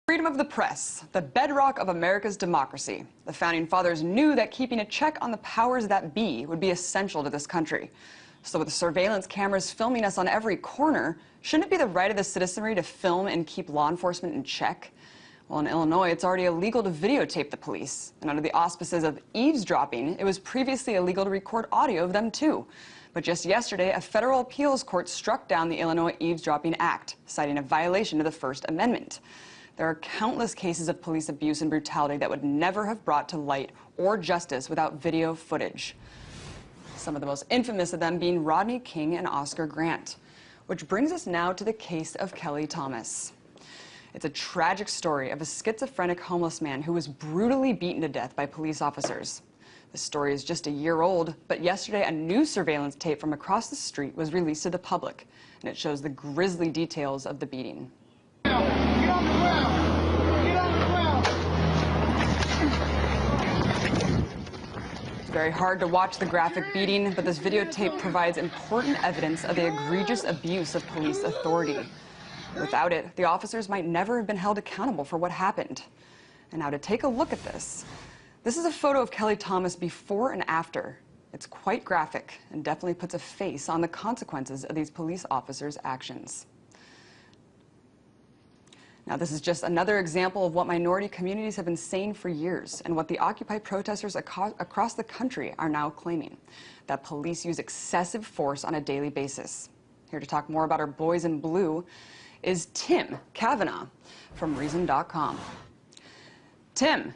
Freedom of the press, the bedrock of America's democracy. The Founding Fathers knew that keeping a check on the powers that be would be essential to this country. So with the surveillance cameras filming us on every corner, shouldn't it be the right of the citizenry to film and keep law enforcement in check? Well, in Illinois, it's already illegal to videotape the police. And under the auspices of eavesdropping, it was previously illegal to record audio of them too. But just yesterday, a federal appeals court struck down the Illinois Eavesdropping Act, citing a violation of the First Amendment. There are countless cases of police abuse and brutality that would never have brought to light or justice without video footage. Some of the most infamous of them being Rodney King and Oscar Grant. Which brings us now to the case of Kelly Thomas. It's a tragic story of a schizophrenic homeless man who was brutally beaten to death by police officers. The story is just a year old, but yesterday a new surveillance tape from across the street was released to the public, and it shows the grisly details of the beating. Get on the ground! Get on the ground! It's very hard to watch the graphic beating, but this videotape provides important evidence of the egregious abuse of police authority. Without it, the officers might never have been held accountable for what happened. And now to take a look at this. This is a photo of Kelly Thomas before and after. It's quite graphic and definitely puts a face on the consequences of these police officers' actions. Now, this is just another example of what minority communities have been saying for years and what the Occupy protesters across the country are now claiming, that police use excessive force on a daily basis. Here to talk more about our boys in blue is Tim Cavanaugh from Reason.com. Tim,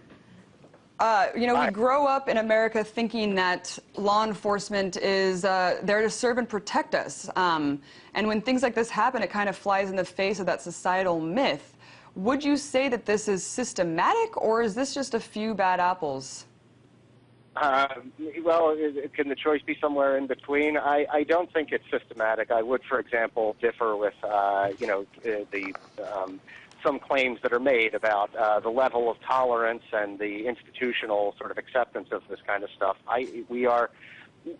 we grow up in America thinking that law enforcement is there to serve and protect us. And when things like this happen, it kind of flies in the face of that societal myth. Would you say that this is systematic, or is this just a few bad apples? Well, can the choice be somewhere in between? I don't think it's systematic. I would, for example, differ with, some claims that are made about the level of tolerance and the institutional sort of acceptance of this kind of stuff. We are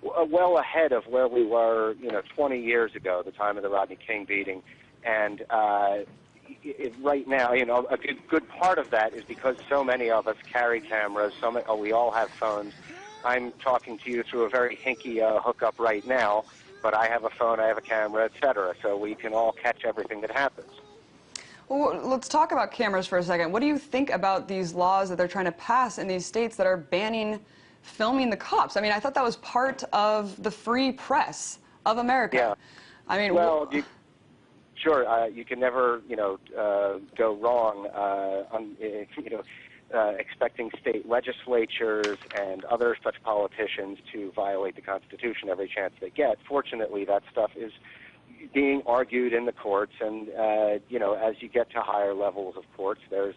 well ahead of where we were, 20 years ago, the time of the Rodney King beating, and right now, a good part of that is because so many of us carry cameras. We all have phones. I'm talking to you through a very hinky hookup right now, but I have a phone, I have a camera, etc. So we can all catch everything that happens. Well, let's talk about cameras for a second. What do you think about these laws that they're trying to pass in these states that are banning filming the cops? I mean, I thought that was part of the free press of America. Yeah. I mean, well, sure, you can never, go wrong expecting state legislatures and other such politicians to violate the Constitution every chance they get. Fortunately, that stuff is being argued in the courts, and, as you get to higher levels of courts, there's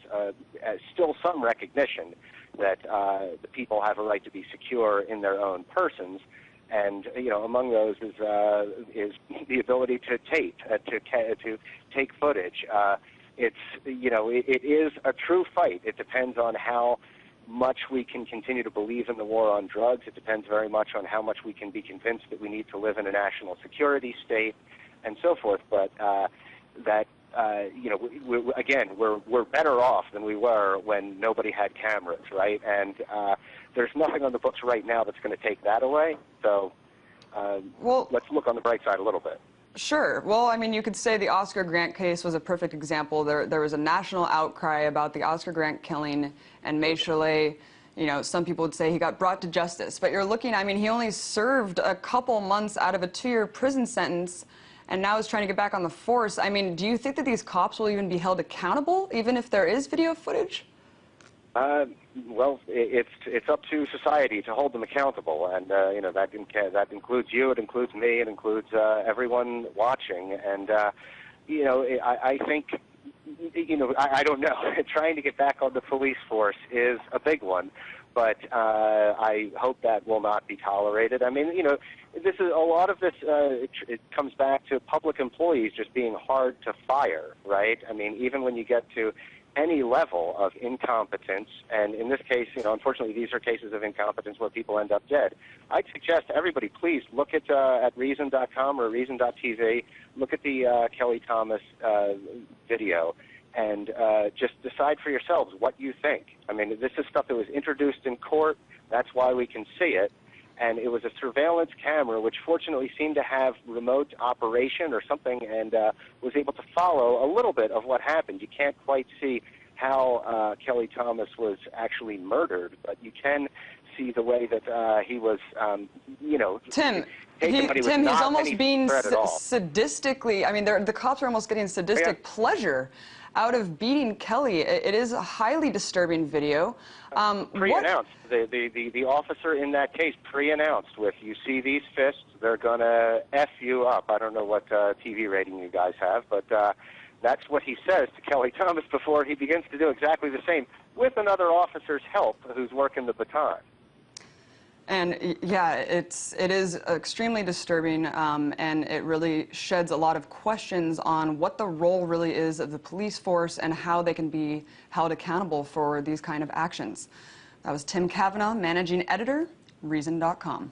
still some recognition that the people have a right to be secure in their own persons. And among those is the ability to tape, to take footage. It is a true fight. It depends on how much we can continue to believe in the war on drugs. It depends very much on how much we can be convinced that we need to live in a national security state, and so forth. But we're better off than we were when nobody had cameras, right? And there's nothing on the books right now that's going to take that away. So let's look on the bright side a little bit. Sure. Well, I mean, you could say the Oscar Grant case was a perfect example. There was a national outcry about the Oscar Grant killing, and May Chalet, some people would say he got brought to justice. But you're looking, I mean, he only served a couple months out of a 2-year prison sentence, and now is trying to get back on the force. I mean, do you think that these cops will even be held accountable, even if there is video footage? Well, it's up to society to hold them accountable, and that includes you, it includes me, it includes everyone watching, and I think I don't know. Trying to get back on the police force is a big one, but I hope that will not be tolerated. I mean, this is a lot of this. It comes back to public employees just being hard to fire, right? I mean, even when you get to any level of incompetence, and in this case, unfortunately, these are cases of incompetence where people end up dead. I'd suggest everybody, please look at Reason.com or Reason.tv. Look at the Kelly Thomas video, and just decide for yourselves what you think. I mean, this is stuff that was introduced in court. That's why we can see it. And it was a surveillance camera, which fortunately seemed to have remote operation or something, and was able to follow a little bit of what happened. You can't quite see how Kelly Thomas was actually murdered, but you can see the way that he was, Tim, he's almost being sadistically, I mean, the cops are almost getting sadistic pleasure out of beating Kelly. It is a highly disturbing video. Pre-announced. The officer in that case pre-announced with, you see these fists, they're going to F you up. I don't know what TV rating you guys have, but that's what he says to Kelly Thomas before he begins to do exactly the same with another officer's help who's working the baton. And yeah, it is extremely disturbing, and it really sheds a lot of questions on what the role really is of the police force and how they can be held accountable for these kind of actions. That was Tim Cavanaugh, managing editor, Reason.com.